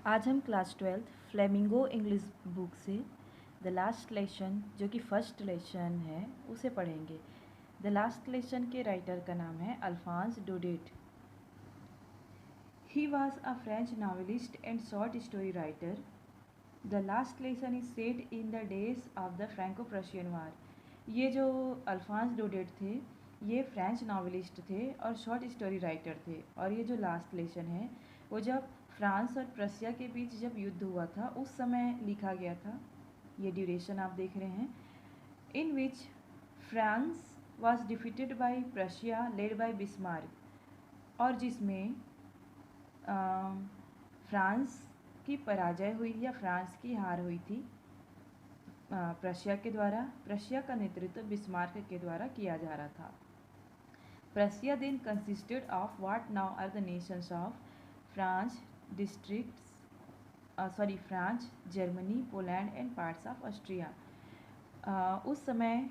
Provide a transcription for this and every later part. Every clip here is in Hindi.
आज हम class 12th Flamingo English book से द लास्ट लेसन जो कि फर्स्ट लेसन है उसे पढ़ेंगे। द लास्ट लेसन के राइटर का नाम है Alphonse Daudet. He was a French novelist and short story writer. The last lesson is set in the days of the Franco Prussian war. ये जो अल्फांस डोडेट थे ये फ्रेंच नॉवेलिस्ट थे और शॉर्ट स्टोरी राइटर थे। और ये जो लास्ट लेसन है वो जब फ्रांस और प्रशिया के बीच जब युद्ध हुआ था उस समय लिखा गया था। ये ड्यूरेशन आप देख रहे हैं। In which France was defeated by Prussia led by Bismarck. और जिसमें फ्रांस की पराजय हुई या फ्रांस की हार हुई थी प्रशिया के द्वारा। प्रशिया का नेतृत्व बिस्मार्क के द्वारा किया जा रहा था। Prussia then consisted of what now are the nations of France, France, Germany, Poland and parts of Austria। उस समय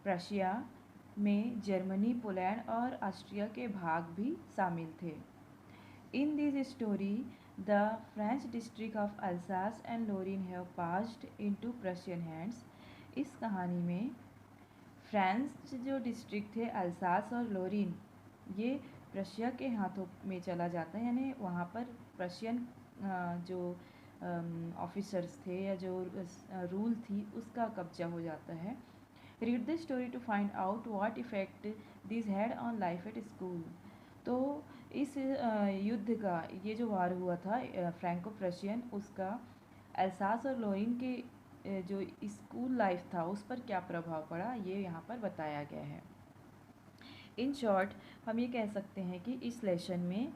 प्रशिया में जर्मनी, पोलैंड और ऑस्ट्रिया के भाग भी शामिल थे। In this story the French district of Alsace and Lorraine have passed into Prussian hands. इस कहानी में फ्रांस जो डिस्ट्रिक्ट थे अल्सास और लोरिन ये प्रशिया के हाथों में चला जाता है, यानी वहाँ पर प्रशियन जो ऑफिसर्स थे या जो रूल थी उसका कब्जा हो जाता है। Read the story to find out what effect this had on life at school. तो इस युद्ध का ये जो वार हुआ था फ्रैंको प्रशियन उसका अल्सास और लोरिन के जो स्कूल लाइफ था उस पर क्या प्रभाव पड़ा ये यहाँ पर बताया गया है। इन शॉर्ट हम ये कह सकते हैं कि इस लेसन में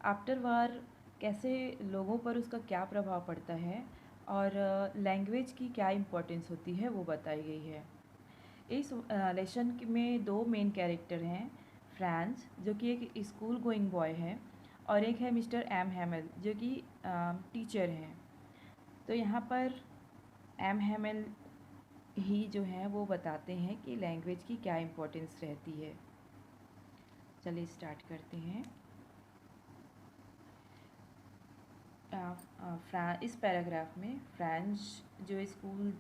आफ्टर वार कैसे लोगों पर उसका क्या प्रभाव पड़ता है और लैंग्वेज की क्या इम्पोर्टेंस होती है वो बताई गई है। इस लेसन में दो मेन कैरेक्टर हैं, फ्रांस जो कि एक स्कूल गोइंग बॉय है और एक है मिस्टर एम हैमल जो कि टीचर हैं। तो यहाँ पर एम हैमल ही जो है वो बताते हैं कि लैंग्वेज की क्या इम्पोर्टेंस रहती है। चलिए स्टार्ट करते हैं। इस पैराग्राफ में फ्रांस जो स्कूल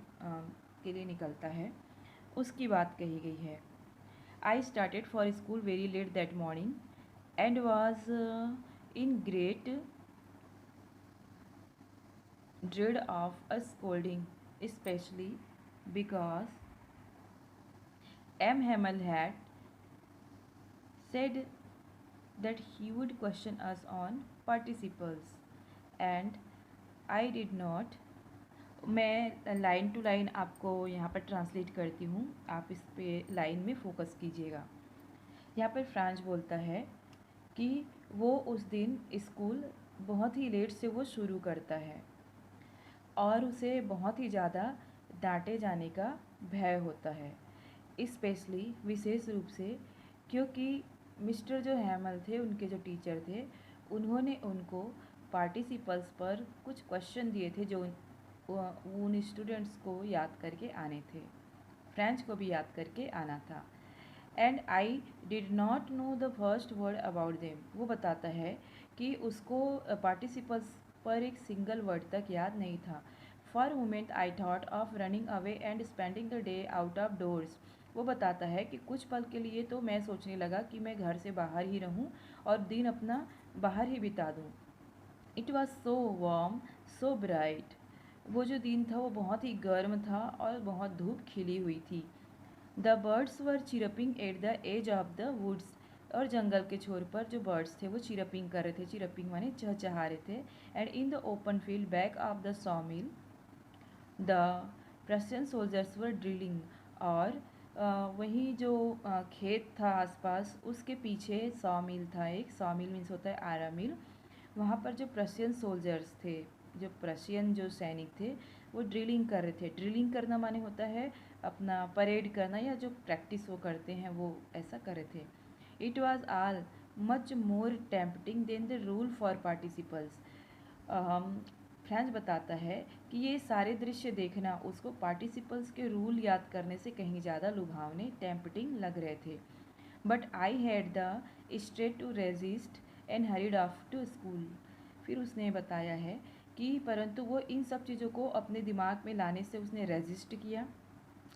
के लिए निकलता है उसकी बात कही गई है। I started for school very let that morning and was in great dread of a scolding, especially because M. Hamel had said that he would question us on participles and I did not। मैं लाइन टू लाइन आपको यहाँ पर ट्रांसलेट करती हूँ, आप इस पे लाइन में फोकस कीजिएगा। यहाँ पर फ्रांस बोलता है कि वो उस दिन स्कूल बहुत ही लेट से वो शुरू करता है और उसे बहुत ही ज़्यादा डांटे जाने का भय होता है, स्पेशली विशेष रूप से क्योंकि मिस्टर जो हैमल थे उनके जो टीचर थे उन्होंने उनको पार्टिसिपल्स पर कुछ क्वेश्चन दिए थे जो उन स्टूडेंट्स को याद करके आने थे, फ्रेंच को भी याद करके आना था। And I did not know the first word about them. वो बताता है कि उसको पार्टिसिपल्स पर एक सिंगल वर्ड तक याद नहीं था। For moment I thought of running away and spending the day out of doors. वो बताता है कि कुछ पल के लिए तो मैं सोचने लगा कि मैं घर से बाहर ही रहूं और दिन अपना बाहर ही बिता दूं। It was so warm so bright. वो जो दिन था वो बहुत ही गर्म था और बहुत धूप खिली हुई थी। The birds were chirping at the edge of the woods. और जंगल के छोर पर जो बर्ड्स थे वो चिरपिंग कर रहे थे, चिरपिंग माने चहचहा रहे थे। And in the open field back of the सॉमिल the Prussian soldiers were drilling. और वहीं जो खेत था आसपास उसके पीछे सॉ मिल था, एक सॉ मिल मीन्स होता है आरा मिल। वहाँ पर जो प्रशियन सोल्जर्स थे, जो प्रशियन जो सैनिक थे वो ड्रिलिंग कर रहे थे। ड्रिलिंग करना माने होता है अपना परेड करना या जो प्रैक्टिस वो करते हैं वो ऐसा कर रहे थे। It was all much more tempting than the rule for participles. French बताता है कि ये सारे दृश्य देखना उसको पार्टिसिपल्स के रूल याद करने से कहीं ज़्यादा लुभावने टेम्पटिंग लग रहे थे। But I had the strength to resist and hurried off to school. फिर उसने बताया है कि परंतु वो इन सब चीज़ों को अपने दिमाग में लाने से उसने रेजिस्ट किया,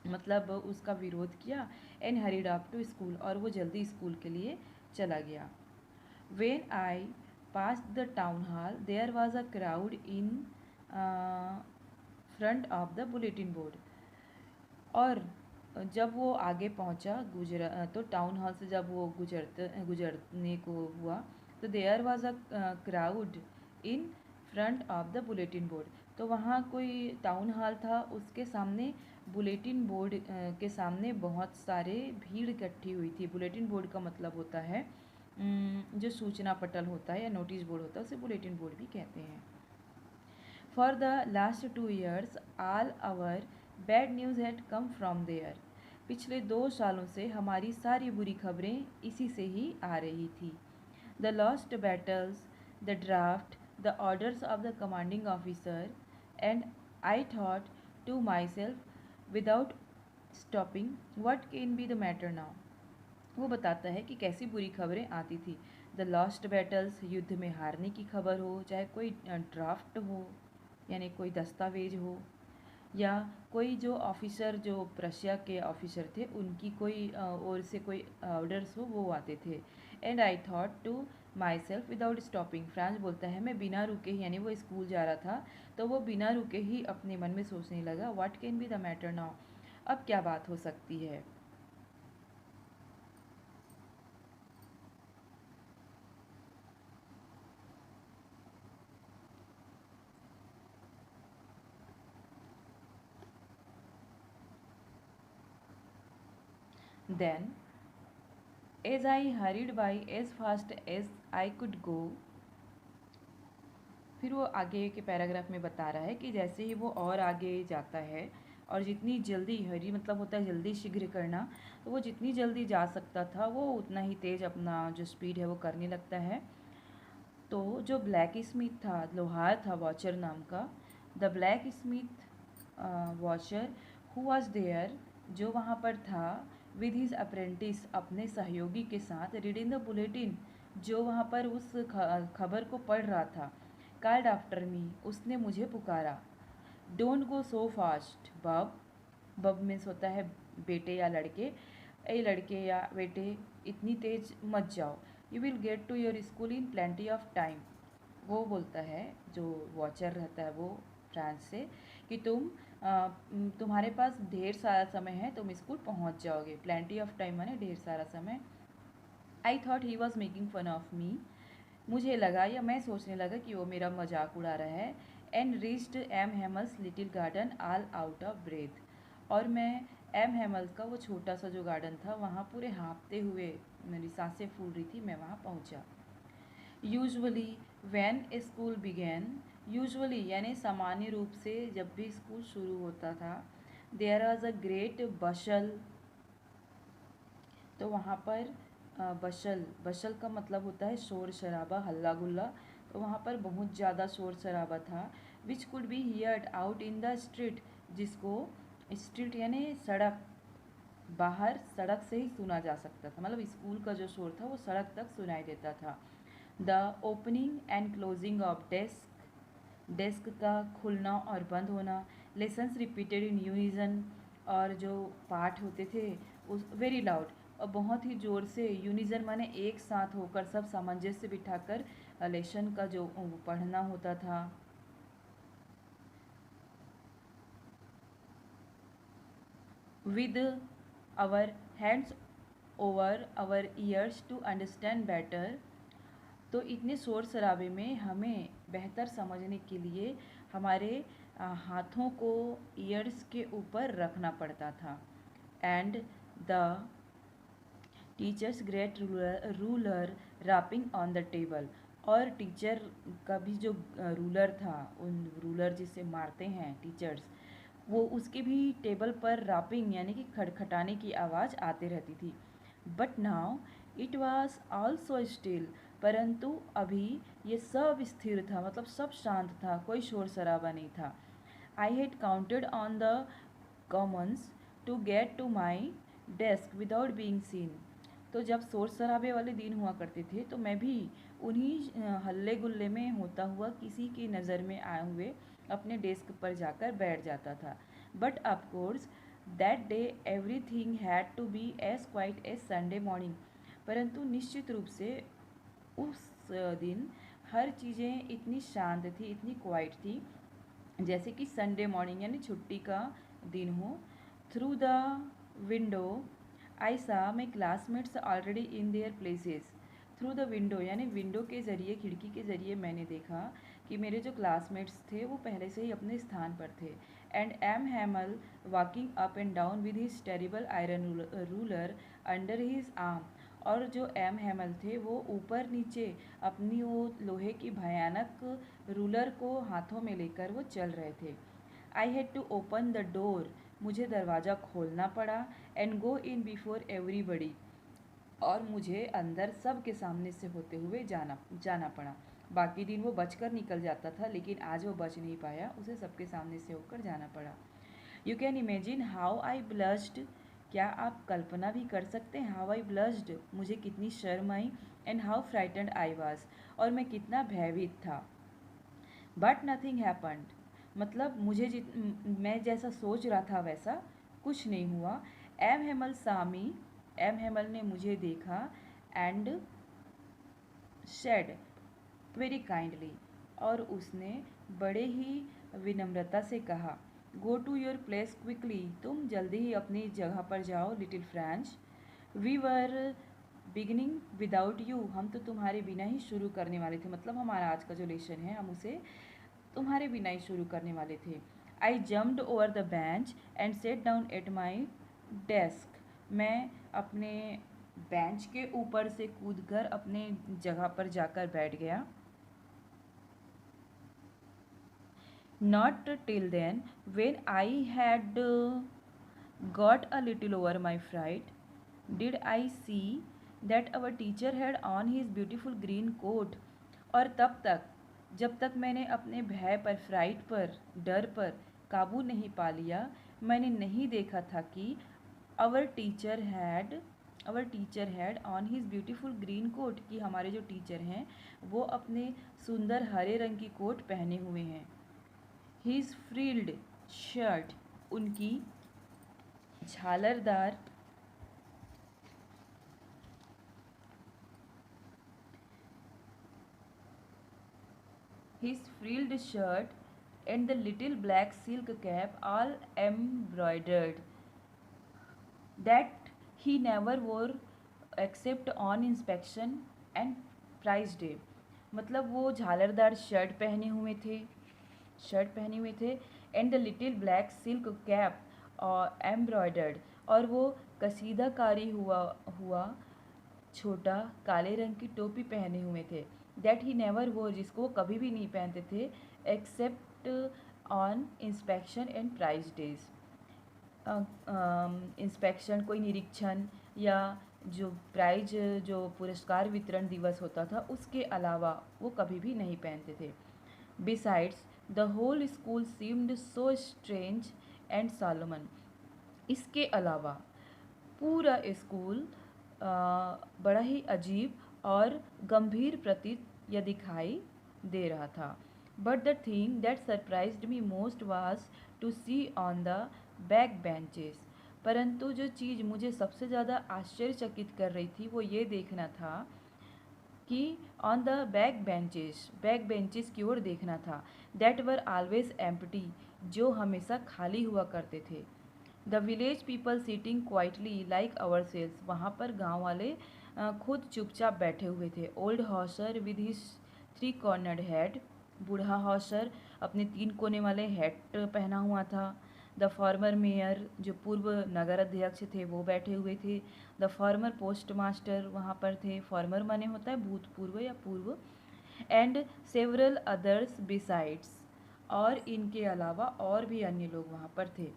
मतलब उसका विरोध किया। And hurried up to school, और वो जल्दी स्कूल के लिए चला गया। When I pass the town hall there was a crowd in front of the bulletin board. और जब वो आगे पहुंचा गुजरा तो टाउन हॉल से जब वो गुजरने को हुआ, तो there was a crowd in front of the bulletin board. तो वहाँ कोई टाउन हॉल था, उसके सामने बुलेटिन बोर्ड के सामने बहुत सारे भीड़ इकट्ठी हुई थी। बुलेटिन बोर्ड का मतलब होता है जो सूचना पटल होता है या नोटिस बोर्ड होता है, उसे बुलेटिन बोर्ड भी कहते हैं। For the last 2 years, all our bad news had come from there. पिछले 2 सालों से हमारी सारी बुरी खबरें इसी से ही आ रही थी। The lost battles, the draft, the orders of the commanding officer, and I thought to myself without stopping, what can be the matter now? वो बताता है कि कैसी बुरी खबरें आती थी। द लॉस्ट बैटल्स, युद्ध में हारने की खबर हो, चाहे कोई ड्राफ्ट हो यानी कोई दस्तावेज हो, या कोई जो ऑफिसर जो प्रशिया के ऑफिसर थे उनकी कोई ओर से कोई ऑर्डर्स हो, वो आते थे। And I thought to myself without stopping, Franz बोलता है मैं बिना रुके ही, यानी वो स्कूल जा रहा था तो वो बिना रुके ही अपने मन में सोचने लगा, what can be the matter now, अब क्या बात हो सकती है। Then, as I hurried by as fast as I could go, फिर वो आगे के पैराग्राफ में बता रहा है कि जैसे ही वो और आगे जाता है, और जितनी जल्दी, हरी मतलब होता है जल्दी, शीघ्र करना, तो वो जितनी जल्दी जा सकता था वो उतना ही तेज़ अपना जो स्पीड है वो करने लगता है। तो जो ब्लैक स्मिथ था, लोहार था वॉचर नाम का, the blacksmith Wachter who was there, जो वहाँ पर था, विद हिज अप्रेंटिस, अपने सहयोगी के साथ, रीडिंग द बुलेटिन, जो वहाँ पर उस खबर को पढ़ रहा था, कॉल्ड आफ्टर मी, उसने मुझे पुकारा, डोंट गो सो फास्ट बब, बब मीन्स होता है बेटे या लड़के, ए लड़के या बेटे इतनी तेज मत जाओ, you will get to your school in plenty of time. वो बोलता है, जो वॉचर रहता है वो फ्रांस से, कि तुम्हारे पास ढेर सारा समय है, तुम स्कूल पहुंच जाओगे। प्लेंटी ऑफ टाइम माने ढेर सारा समय। I thought he was making fun of me, मुझे लगा या मैं सोचने लगा कि वो मेरा मजाक उड़ा रहा है। And reached M Hamel's little garden all out of breath, और मैं एम हेमल्स का वो छोटा सा जो गार्डन था वहाँ पूरे हाँफते हुए, मेरी सांसें फूल रही थी, मैं वहाँ पहुँचा। Usually when school began, usually यानी सामान्य रूप से जब भी स्कूल शुरू होता था, देयर वॉज अ ग्रेट बशल, तो वहाँ पर बशल, बशल का मतलब होता है शोर शराबा, हल्ला गुल्ला, तो वहाँ पर बहुत ज़्यादा शोर शराबा था। Which could be heard out in the street, जिसको स्ट्रीट यानी सड़क, बाहर सड़क से ही सुना जा सकता था, मतलब स्कूल का जो शोर था वो सड़क तक सुनाई देता था। The opening and closing of desk, desk का खुलना और बंद होना, लेसन्स रिपीटेड इन यूनिजन, और जो पाठ होते थे उस वेरी लाउड, और बहुत ही ज़ोर से, यूनिजन माने एक साथ होकर, सब सामंजस्य बिठाकर लेसन का जो पढ़ना होता था। With our hands over our ears to understand better, तो इतने शोर शराबे में हमें बेहतर समझने के लिए हमारे हाथों को ईयर्स के ऊपर रखना पड़ता था। And the teacher's great ruler rapping on the table, और टीचर का भी जो रूलर था, उन रूलर जिसे मारते हैं टीचर्स, वो उसके भी टेबल पर रैपिंग यानी कि खटखटाने की आवाज़ आती रहती थी। But now it was also still, परंतु अभी ये सब स्थिर था, मतलब सब शांत था, कोई शोर शराबा नहीं था। I had counted on the commotion to get to my desk without being seen, तो जब शोर शराबे वाले दिन हुआ करते थे तो मैं भी उन्हीं हल्ले गुल्ले में होता हुआ किसी की नज़र में आए हुए अपने डेस्क पर जाकर बैठ जाता था। But of course that day everything had to be as quiet as Sunday morning. परंतु निश्चित रूप से उस दिन हर चीज़ें इतनी शांत थी, इतनी क्वाइट थी, जैसे कि संडे मॉर्निंग यानी छुट्टी का दिन हो। थ्रू द विंडो आई सा my classmates already in their places. Through the window यानी विंडो के ज़रिए, खिड़की के ज़रिए मैंने देखा कि मेरे जो क्लासमेट्स थे वो पहले से ही अपने स्थान पर थे। And M Hamel walking up and down with his terrible iron ruler under his arm. और जो एम हैमल थे वो ऊपर नीचे अपनी वो लोहे की भयानक रूलर को हाथों में लेकर वो चल रहे थे। I had to open the door, मुझे दरवाज़ा खोलना पड़ा, and go in before everybody, और मुझे अंदर सब के सामने से होते हुए जाना पड़ा। बाकी दिन वो बचकर निकल जाता था, लेकिन आज वो बच नहीं पाया, उसे सबके सामने से होकर जाना पड़ा। You can imagine how I blushed, क्या आप कल्पना भी कर सकते हैं हाउ आई ब्लश्ड, मुझे कितनी शर्म आई, and how frightened I was, और मैं कितना भयभीत था। बट नथिंग हैपन्ड, मतलब मैं जैसा सोच रहा था वैसा कुछ नहीं हुआ। एम हेमल सामी, एम हेमल ने मुझे देखा, एंड शेड वेरी काइंडली, और उसने बड़े ही विनम्रता से कहा, go to your place quickly, तुम जल्दी ही अपनी जगह पर जाओ little French. We were beginning without you, हम तो तुम्हारे बिना ही शुरू करने वाले थे, मतलब हमारा आज का जो लेसन है हम उसे तुम्हारे बिना ही शुरू करने वाले थे। आई jumped over the bench and set down at my desk, मैं अपने बेंच के ऊपर से कूदकर अपने जगह पर जाकर बैठ गया। Not till then, when I had got a little over my fright, did I see that our teacher had on his beautiful green coat। और तब तक, जब तक मैंने अपने भय पर, फ्राइट पर, डर पर काबू नहीं पा लिया, मैंने नहीं देखा था कि our teacher had on his beautiful green coat, कि हमारे जो टीचर हैं वो अपने सुंदर हरे रंग की कोट पहने हुए हैं। His frilled shirt, उनकी झालरदार his frilled shirt and the little black silk cap all embroidered, that he never wore except on inspection and prize day। मतलब वो झालरदार शर्ट पहने हुए थे, and the little black silk cap और एम्ब्रॉयडर्ड, और वो कसीदाकारी हुआ छोटा काले रंग की टोपी पहने हुए थे। दैट ही नेवर वो, जिसको वो कभी भी नहीं पहनते थे, except on inspection and prize days. Inspection, कोई निरीक्षण, या जो प्राइज, जो पुरस्कार वितरण दिवस होता था उसके अलावा वो कभी भी नहीं पहनते थे। Besides the whole school seemed so strange and solemn, इसके अलावा पूरा स्कूल बड़ा ही अजीब और गंभीर प्रतीत या दिखाई दे रहा था। But the thing that surprised me most was to see on the back benches, परंतु जो चीज़ मुझे सबसे ज़्यादा आश्चर्यचकित कर रही थी वो ये देखना था कि ऑन द बैक बेंचेस की ओर देखना था, दैट वर ऑलवेज एम्प्टी, जो हमेशा खाली हुआ करते थे। The village people sitting quietly like ourselves, वहाँ पर गांव वाले खुद चुपचाप बैठे हुए थे। Old Hauser with his 3 cornered hat, बूढ़ा हॉसर अपने 3 कोने वाले हेड पहना हुआ था। द फॉर्मर मेयर, जो पूर्व नगर अध्यक्ष थे वो बैठे हुए थे। द फॉर्मर पोस्ट मास्टर वहाँ पर थे, फॉर्मर माने होता है भूतपूर्व या पूर्व। एंड सेवरल अदर्स बिसाइड्स, और इनके अलावा और भी अन्य लोग वहाँ पर थे।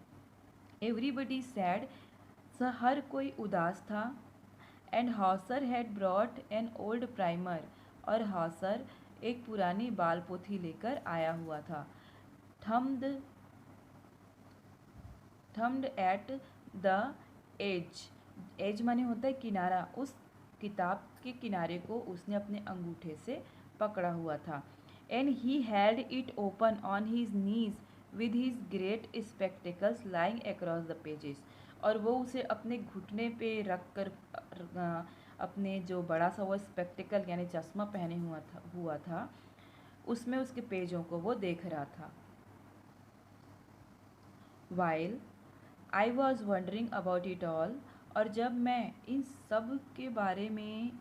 एवरीबडी सैड, हर कोई उदास था। And Hauser had brought an old primer, और हॉसर एक पुरानी बाल पोथी लेकर आया हुआ था। Thumbed at the edge, edge माने होता है किनारा, उस किताब उसके किनारे को उसने अपने अंगूठे से पकड़ा हुआ था। And he held it open on his knees with his great spectacles lying across the pages. और वो उसे अपने घुटने पे रख कर अपने जो बड़ा सा वो स्पेक्टिकल यानी चश्मा पहने हुआ था उसमें उसके पेजों को वो देख रहा था। While I was wondering about it all, और जब मैं इन सब के बारे में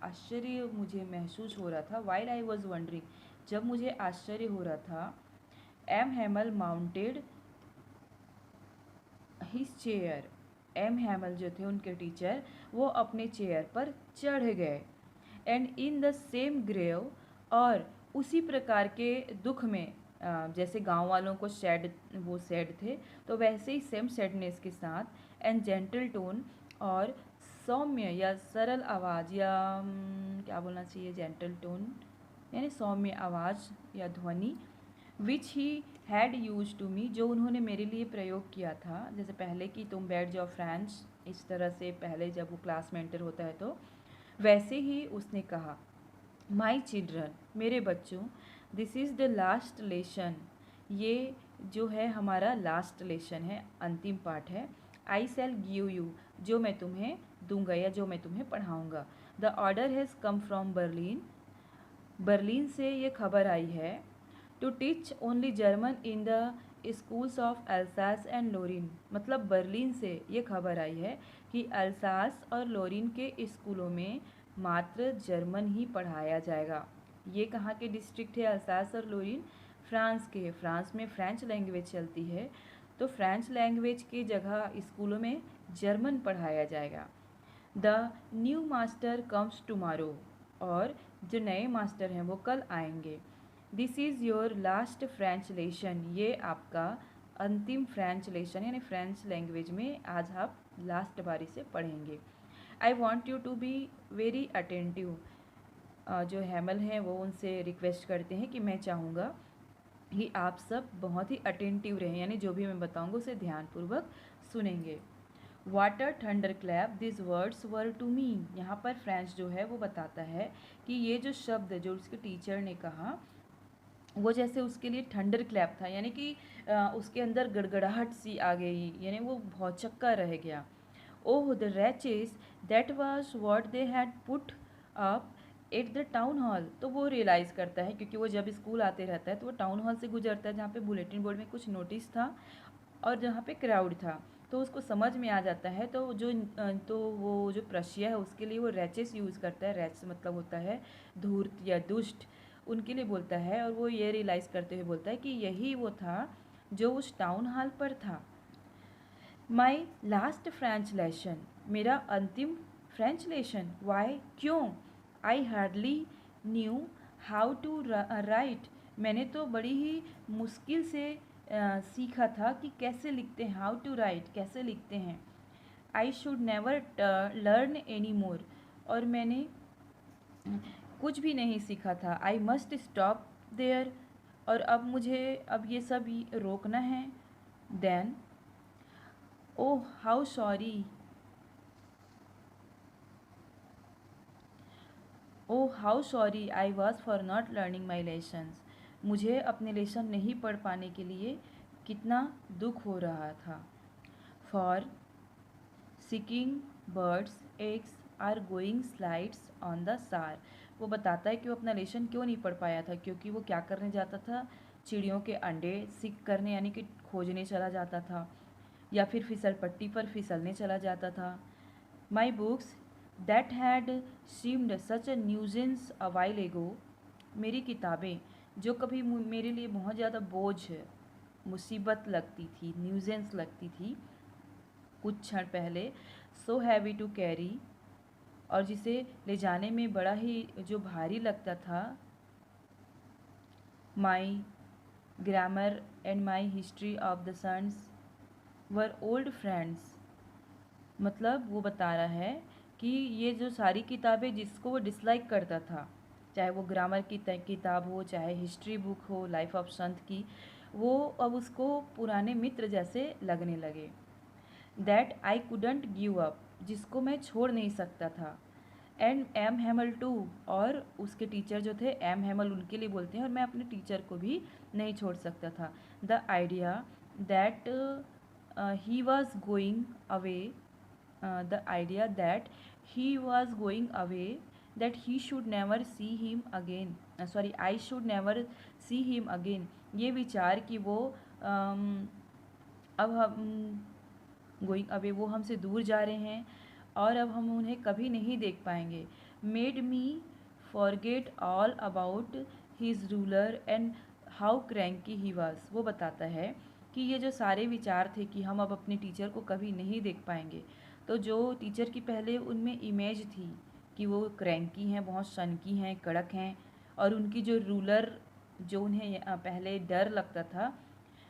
आश्चर्य मुझे महसूस हो रहा था, वाइल आई वॉज वंडरिंग, जब मुझे आश्चर्य हो रहा था, M Hamel mounted his chair, M Hamel जो थे उनके टीचर, वो अपने चेयर पर चढ़ गए। And in the same grave, और उसी प्रकार के दुख में जैसे गांव वालों को वो सैड थे, तो वैसे ही सेम सैडनेस के साथ एंड जेंटल टोन, और सौम्य या सरल आवाज़ या क्या बोलना चाहिए, जेंटल टोन यानी सौम्य आवाज़ या ध्वनि, which he had used to me, जो उन्होंने मेरे लिए प्रयोग किया था, जैसे पहले कि तुम बैठ जाओ फ्रेंड्स, इस तरह से पहले जब वो क्लास में एंटर होता है तो वैसे ही उसने कहा, माई चिल्ड्रन, मेरे बच्चों, this is the last lesson, ये जो है हमारा लास्ट लेसन है, अंतिम पाठ है। आई शैल गिव यू, जो मैं तुम्हें दूंगा या जो मैं तुम्हें पढ़ाऊँगा। The order has come from Berlin, Berlin से ये खबर आई है, to teach only German in the schools of Alsace and Lorraine, मतलब बर्लिन से ये खबर आई है कि अल्सास और लोरिन के स्कूलों में मात्र जर्मन ही पढ़ाया जाएगा। ये कहाँ के डिस्ट्रिक्ट है अल्सास और लोरिन? फ्रांस के। फ्रांस में फ्रेंच लैंग्वेज चलती है, तो फ्रेंच लैंग्वेज की जगह स्कूलों में जर्मन पढ़ाया जाएगा। The new master comes tomorrow, और जो नए मास्टर हैं वो कल आएंगे। This is your last French lesson, ये आपका अंतिम फ्रेंच लेसन यानी फ्रेंच लैंग्वेज में आज आप लास्ट बारी से पढ़ेंगे। I want you to be very attentive, जो हैमल हैं वो उनसे रिक्वेस्ट करते हैं कि मैं चाहूँगा कि आप सब बहुत ही अटेंटिव रहें, यानी जो भी मैं बताऊँगा उसे ध्यानपूर्वक सुनेंगे। What a thunderclap this words were to me, यहाँ पर फ्रेंच जो है वो बताता है कि ये जो शब्द जो उसके टीचर ने कहा वो जैसे उसके लिए थंडर क्लैप था, यानी कि उसके अंदर गड़गड़ाहट सी आ गई, यानी वो भौचक्का रह गया। Oh the wretches, that was what they had put up at the town hall, तो वो रियलाइज़ करता है क्योंकि वो जब स्कूल आते रहता है तो वो टाउन हॉल से गुजरता है जहाँ पे बुलेटिन बोर्ड में कुछ नोटिस था और जहाँ पे क्राउड था, तो उसको समझ में आ जाता है। तो वो जो प्रशिया है उसके लिए वो रैचेस यूज़ करता है, रैच मतलब होता है धूर्त या दुष्ट, उनके लिए बोलता है, और वो ये रियलाइज़ करते हुए बोलता है कि यही वो था जो उस टाउन हॉल पर था। माई लास्ट फ्रेंच लेसन, मेरा अंतिम फ्रेंच लेसन, वाई, क्यों? I hardly knew how to write, मैंने तो बड़ी ही मुश्किल से सीखा था कि कैसे लिखते हैं, हाउ टू राइट, कैसे लिखते हैं। I should never learn any more, और मैंने कुछ भी नहीं सीखा था। आई मस्ट स्टॉप देयर, और अब ये सब रोकना है। Then oh how sorry, oh how sorry I was for not learning my lessons, मुझे अपने लेसन नहीं पढ़ पाने के लिए कितना दुख हो रहा था। For seeking birds eggs or going slides on the Saar, वो बताता है कि वो अपना लेसन क्यों नहीं पढ़ पाया था, क्योंकि वो क्या करने जाता था, चिड़ियों के अंडे सीख करने यानी कि खोजने चला जाता था, या फिर फिसल पट्टी पर फिसलने चला जाता था। My books that had seemed such a nuisance a while ago, मेरी किताबें जो कभी मेरे लिए बहुत ज़्यादा बोझ मुसीबत लगती थी, न्यूजेंस लगती थी कुछ क्षण पहले, सो हैवी टू कैरी, और जिसे ले जाने में बड़ा ही जो भारी लगता था, my grammar and my history of the saints were old friends, मतलब वो बता रहा है कि ये जो सारी किताबें जिसको वो डिसलाइक करता था, चाहे वो ग्रामर की किताब हो, चाहे हिस्ट्री बुक हो लाइफ ऑफ संत की, वो अब उसको पुराने मित्र जैसे लगने लगे। That I couldn't give up, जिसको मैं छोड़ नहीं सकता था। एंड एम हेमल टू, और उसके टीचर जो थे एम हेमल उनके लिए बोलते हैं, और मैं अपने टीचर को भी नहीं छोड़ सकता था। The idea that he was going away, the idea that he was going away, that he should never see him again, sorry, I should never see him again, ये विचार कि वो अब हम गोइंग अवे, वो हमसे दूर जा रहे हैं और अब हम उन्हें कभी नहीं देख पाएंगे, made me forget all about his ruler and how cranky he was. वो बताता है कि ये जो सारे विचार थे कि हम अब अपने टीचर को कभी नहीं देख पाएंगे, तो जो टीचर की पहले उनमें इमेज थी कि वो क्रैंकी हैं, बहुत सनकी हैं, कड़क हैं, और उनकी जो रूलर जो उन्हें पहले डर लगता था,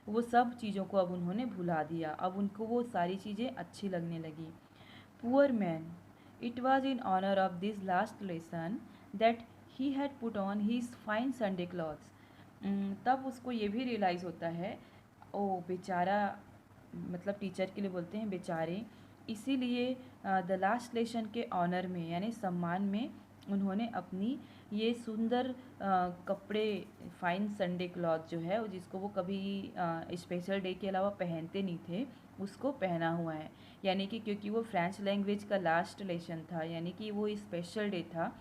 वो सब चीज़ों को अब उन्होंने भुला दिया, अब उनको वो सारी चीज़ें अच्छी लगने लगी। Poor man, it was in honour of this last lesson that he had put on his fine Sunday clothes. तब उसको ये भी रियलाइज़ होता है, ओ बेचारा, मतलब टीचर के लिए बोलते हैं बेचारे, इसीलिए द लास्ट लेसन के ऑनर में यानी सम्मान में उन्होंने अपनी ये सुंदर कपड़े, फाइन संडे क्लॉथ जो है, जिसको वो कभी स्पेशल डे के अलावा पहनते नहीं थे, उसको पहना हुआ है। यानी कि क्योंकि वो फ्रेंच लैंग्वेज का लास्ट लेसन था, यानी कि वो स्पेशल डे था,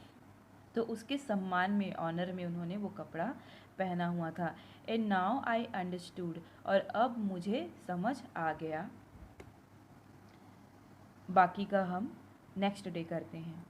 तो उसके सम्मान में, ऑनर में उन्होंने वो कपड़ा पहना हुआ था। एंड नाउ आई अंडरस्टूड, और अब मुझे समझ आ गया। बाकी का हम नेक्स्ट डे करते हैं।